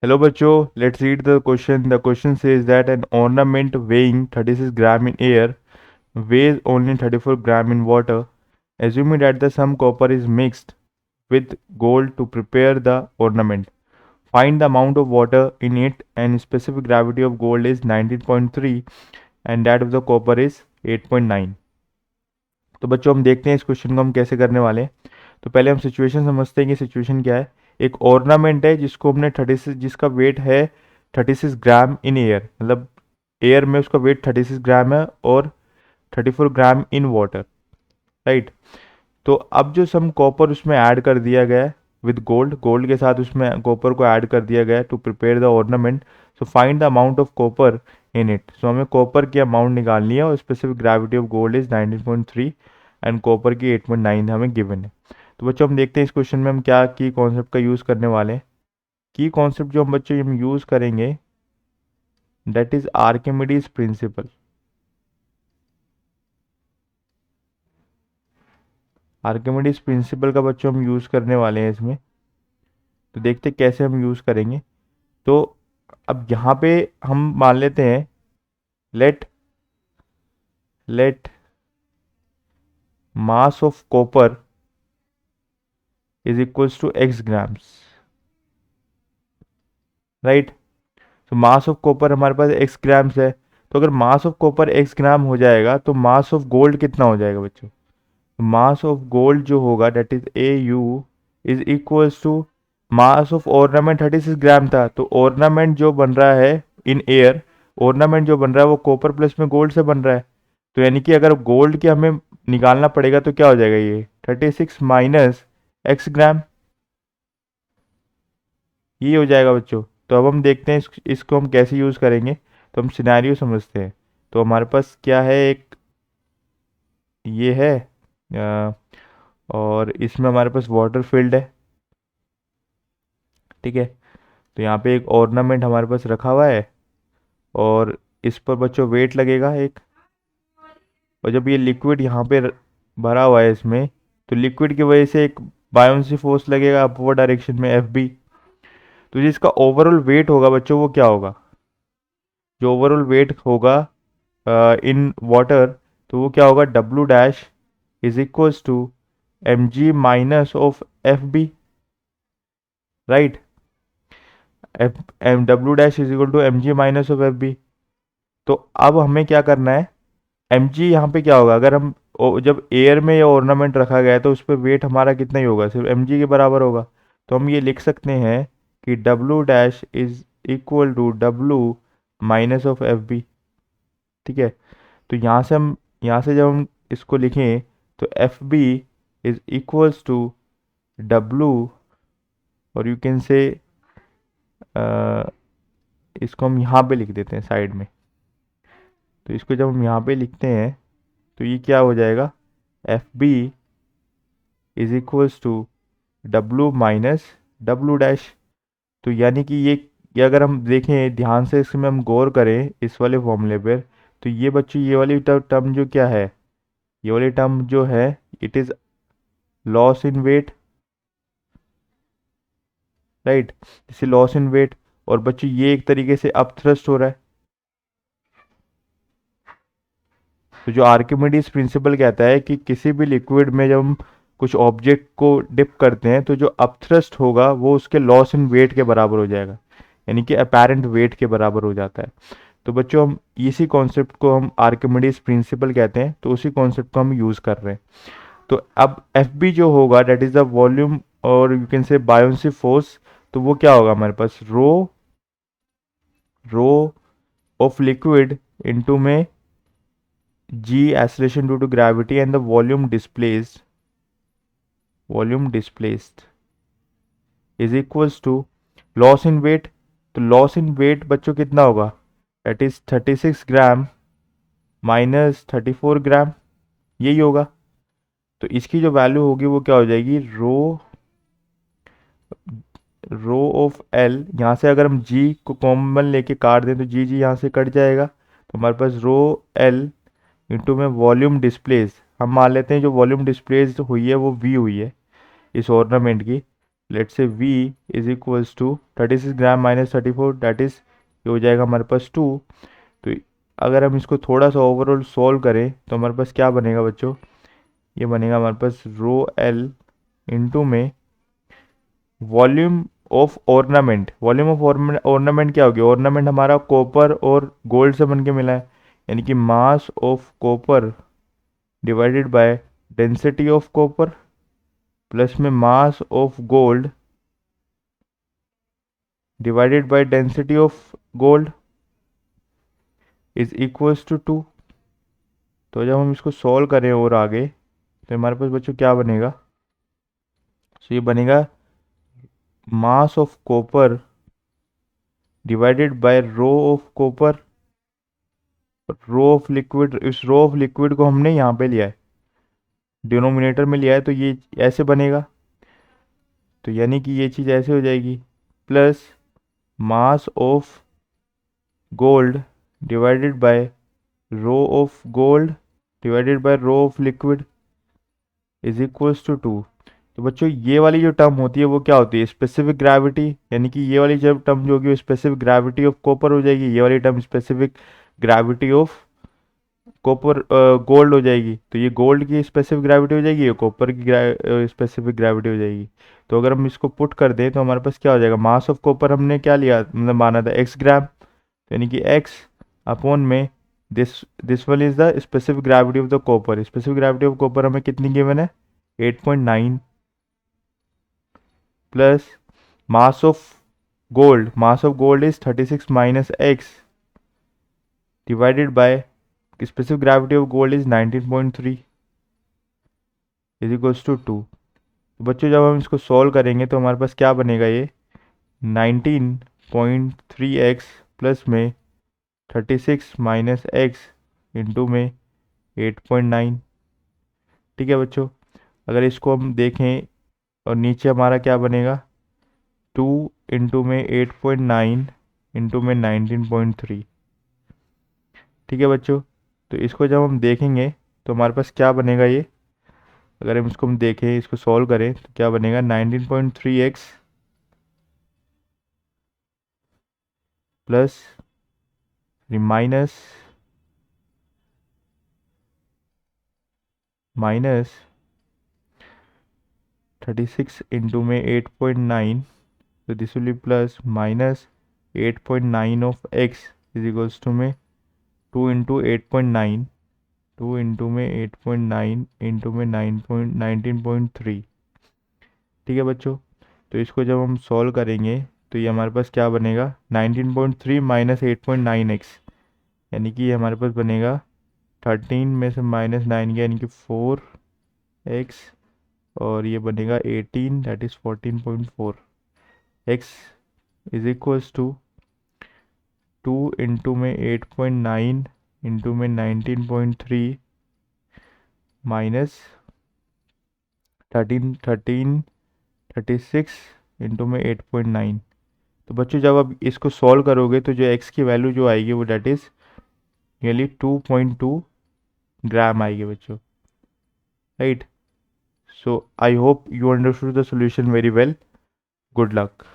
Hello बच्चों, let's read the question. The question says that an ornament weighing 36 gram in air weighs only 34 gram in water. Assuming that the some copper is mixed with gold to prepare the ornament. Find the amount of water in it and specific gravity of gold is 19.3 and that of the copper is 8.9. तो बच्चों हम देखते हैं इस question को हम कैसे करने वाले हैं। तो पहले हम सिचुएशन समझते हैं कि सिचुएशन क्या है। एक ऑर्नामेंट है जिसको हमने 36, जिसका वेट है 36 ग्राम इन एयर, मतलब एयर में उसका वेट 36 ग्राम है और 34 ग्राम इन वाटर, राइट। तो अब जो सम कॉपर उसमें ऐड कर दिया गया है विद गोल्ड, गोल्ड के साथ उसमें कॉपर को ऐड कर दिया गया है to prepare the ornament. So find the amount of copper in it. So हमें कॉपर की अमाउंट निकालनी है और specific gravity of gold is 19.3 and copper की 8.9 हमें गिवन है। तो बच्चों हम देखते हैं इस क्वेश्चन में हम क्या की कॉन्सेप्ट का यूज़ करने वाले हैं। की कॉन्सेप्ट जो हम बच्चों हम यूज़ करेंगे that is Archimedes principal. Archimedes principal का बच्चों हम यूज़ करने वाले हैं इसमें। तो देखते कैसे हम यूज़ करेंगे। तो अब यहाँ पे हम मान लेते हैं let let mass of copper is equals to x grams, right. तो मास ऑफ कॉपर हमारे पास एक्स ग्राम्स है। तो अगर मास ऑफ कॉपर एक्स ग्राम हो जाएगा तो मास ऑफ गोल्ड कितना हो जाएगा बच्चों। मास ऑफ गोल्ड जो होगा that is A U is equals to mass of ornament 36 gram था। तो ऑर्नामेंट जो बन रहा है इन एयर, ऑर्नामेंट जो बन रहा है वो कॉपर प्लस में गोल्ड से बन रहा है। तो यानी कि अगर गोल्ड की हमें निकालना पड़ेगा तो क्या हो जाएगा, ये 36 माइनस एक्स ग्राम, ये हो जाएगा बच्चों। तो अब हम देखते हैं इसको हम कैसे यूज़ करेंगे। तो हम सिनेरियो समझते हैं। तो हमारे पास क्या है, एक ये है अ, और इसमें हमारे पास वाटर फील्ड है, ठीक है। तो यहाँ पे एक ऑर्नामेंट हमारे पास रखा हुआ है और इस पर बच्चों वेट लगेगा एक। और जब ये लिक्विड यहाँ पे भरा हुआ है इसमें, तो लिक्विड की वजह से एक बायोन्सी फोर्स लगेगा अपवर्ड डायरेक्शन में, एफ बी। तो जिसका ओवरऑल वेट होगा बच्चों वो क्या होगा, जो ओवरऑल वेट होगा इन वाटर, तो वो क्या होगा, W dash is equals to M G minus of F B, right. F M W dash is equal to M G minus of F B. तो अब हमें क्या करना है, एम जी यहाँ पे क्या होगा, अगर हम जब एयर में ये ऑर्नामेंट रखा गया है तो उस पर वेट हमारा कितना ही होगा, सिर्फ एम जी के बराबर होगा। तो हम ये लिख सकते हैं कि W dash is equal to W minus of F B, ठीक है। तो यहाँ से जब हम इसको लिखें तो F B is equals to W, और यू कैन से इसको हम यहाँ पे लिख देते हैं साइड में। तो इसको जब हम यहाँ पे लिखते हैं तो ये क्या हो जाएगा, F B is equals to W minus W dash. तो यानी कि ये अगर हम देखें ध्यान से, इसमें हम गौर करें इस वाले फॉर्मूले पर, तो ये बच्चों ये वाली टर्म जो क्या है, ये वाली टर्म जो है it is loss in weight, right. जैसे लॉस इन वेट, और बच्चों ये एक तरीके से अपथ्रस्ट हो रहा है। तो जो आर्किमिडीज प्रिंसिपल कहता है कि किसी भी लिक्विड में जब हम कुछ ऑब्जेक्ट को डिप करते हैं तो जो अपथ्रस्ट होगा वो उसके लॉस इन वेट के बराबर हो जाएगा, यानी कि अपेरेंट वेट के बराबर हो जाता है। तो बच्चों हम इसी कॉन्सेप्ट को हम आर्किमिडीज प्रिंसिपल कहते हैं, तो उसी कॉन्सेप्ट को हम यूज़ कर रहे हैं। तो अब एफ बी जो होगा डेट इज़ द वॉल्यूम और यू कैन से बायोन्सी फोर्स। तो वो क्या होगा हमारे पास, रो रो ऑफ लिक्विड इनटू में g acceleration due to gravity and the volume displaced is equals to loss in weight। तो loss in weight बच्चों कितना होगा, that is 36 ग्राम माइनस 34 ग्राम, यही होगा। तो इसकी जो वैल्यू होगी वो क्या हो जाएगी, रो ऑफ एल। यहाँ से अगर हम जी को कॉमन लेके काट दें तो जी जी यहाँ से कट जाएगा। तो हमारे पास रो एल इंटू में वॉल्यूम डिस्प्लेस, हम मान लेते हैं जो वॉल्यूम डिस्प्लेस हुई है वो वी हुई है इस ऑर्नामेंट की। Let say V is equals to 36 gram minus 34, that is ये हो जाएगा हमारे पास 2। तो अगर हम इसको थोड़ा सा ओवरऑल सॉल्व करें तो हमारे पास क्या बनेगा बच्चों, ये बनेगा हमारे पास रो एल इंटू में volume of ornament. Volume of ornament क्या होगी, ऑर्नामेंट हमारा कॉपर और गोल्ड से बन के मिला है, यानी कि mass of copper divided by density of copper plus में mass of gold divided by density of gold is equals to 2। तो जब हम इसको सॉल्व करें और आगे तो हमारे पास बच्चों क्या बनेगा, तो ये बनेगा mass of copper divided by rho of copper, rho of liquid. इस रो ऑफ लिक्विड को हमने यहाँ पे लिया है, डिनोमिनेटर में लिया है, तो ये ऐसे बनेगा, तो यानी कि ये चीज़ ऐसे हो जाएगी, plus mass of gold divided by rho of gold divided by rho of liquid is equals to 2। तो बच्चों ये वाली जो टर्म होती है वो क्या होती है, स्पेसिफिक ग्रेविटी, यानी कि ये वाली जब टर्म जो होगी वो स्पेसिफिक ग्रेविटी ऑफ कॉपर हो जाएगी, ये वाली term specific gravity of copper gold हो जाएगी। तो ये गोल्ड की स्पेसिफिक ग्रेविटी हो जाएगी, ये कॉपर की स्पेसिफिक ग्रेविटी हो जाएगी। तो अगर हम इसको पुट कर दें तो हमारे पास क्या हो जाएगा, मास ऑफ कॉपर हमने क्या लिया, मतलब माना था x ग्राम, तो यानी कि x अपॉन में this one is the specific gravity of the copper. Specific gravity of copper हमें कितनी गिवन है, 8.9, plus mass of gold is 36 minus x divided by specific gravity of gold is 19.3 is equals to 2। तो बच्चों जब हम इसको solve करेंगे तो हमारे पास क्या बनेगा, ये 19.3x प्लस में 36 माइनस एक्स इंटू में 8.9। ठीक है बच्चों, अगर इसको हम देखें और नीचे हमारा क्या बनेगा, 2 इंटू में 8.9 इंटू में 19.3। ठीक है बच्चों, तो इसको जब हम देखेंगे तो हमारे पास क्या बनेगा, ये अगर हम इसको देखें, इसको सॉल्व करें तो क्या बनेगा, 19.3x प्लस माइनस 36 इंटू में 8.9, तो this will be plus minus 8.9 of x is equals to में 2 इंटू 8.9, 2 इंटू में 8.9 इंटू में 19.3। ठीक है बच्चों, तो इसको जब हम सॉल्व करेंगे तो ये हमारे पास क्या बनेगा, 19.3 माइनस 8.9x, यानी कि ये हमारे पास बनेगा 13 में से -9 गया, यानी कि 4x, और ये बनेगा 18, that is 14.4। x is equals to 2 into में 8.9 इंटू में 19.3 माइनस 36 इंटू में 8.9। तो बच्चों जब आप इसको सॉल्व करोगे तो जो x की वैल्यू जो आएगी वो डेट इज़ नियरली 2.2 ग्राम आएगी बच्चों, right. So I hope you understood the solution very well. Good luck.